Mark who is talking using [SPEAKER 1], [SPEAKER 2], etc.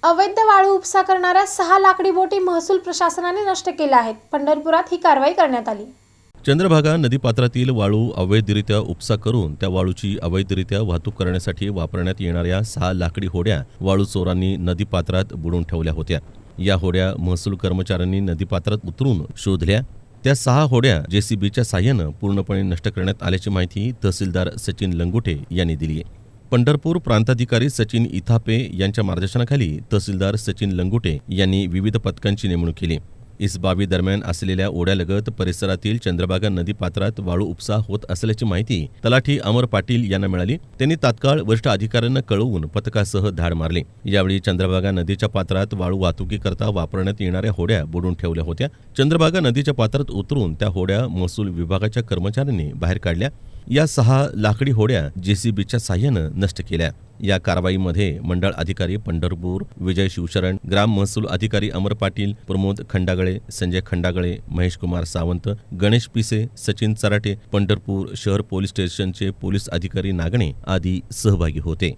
[SPEAKER 1] अवैध वाळू उपसा करणाऱ्या 6 लाकडी बोटी महसूल प्रशासनाने नष्ट केल्या आहेत. पंढरपुरात ही कारवाई करण्यात आली.
[SPEAKER 2] चंद्रभागा नदीपात्रातील वाळू अवैधरित्या उपसा करून त्या वाळूची अवैधरित्या वाहतूक करण्यासाठी वापरण्यात येणाऱ्या 6 लाकडी होड्या वाळू चोरांनी नदीपात्रात बुडवून ठेवल्या होत्या. या होड्या महसूल कर्मचाऱ्यांनी नदीपात्रात उतरून शोधल्या. त्या 6 होड्या जेसीबीच्या साह्यानं पूर्णपणे नष्ट करण्यात आल्याची माहिती तहसीलदार सचिन लंगोटे यांनी दिली आहे. पंढरपूर प्रांताधिकारी सचिन इथापे यांच्या मार्गदर्शनाखाली तहसीलदार सचिन लंगोटे यांनी विविध पथकांची नेमणूक केली. इसबावी दरम्यान असलेल्या ओढ्यालगत परिसरातील चंद्रभागा नदीपात्रात वाळू उपसा होत असल्याची माहिती तलाठी अमर पाटील यांना मिळाली. त्यांनी तात्काळ वरिष्ठ अधिकाऱ्यांना कळवून पथकासह धाड मारले. यावेळी चंद्रभागा नदीच्या पात्रात वाळू वाहतुकीकरता वापरण्यात येणाऱ्या होड्या बुडवून ठेवल्या होत्या. चंद्रभागा नदीच्या पात्रात उतरून त्या होड्या महसूल विभागाच्या कर्मचाऱ्यांनी बाहेर काढल्या. या 6 लाकडी होड्या जेसीबीच्या साह्यानं नष्ट केल्या. या कारवाईमध्ये मंडळ अधिकारी पंढरपूर विजय शिवशरण, ग्राम महसूल अधिकारी अमर पाटील, प्रमोद खंडागळे, संजय खंडागळे, महेश कुमार सावंत, गणेश पिसे, सचिन चराटे, पंढरपूर शहर पोलीस स्टेशनचे पोलीस अधिकारी नागणे आदी सहभागी होते.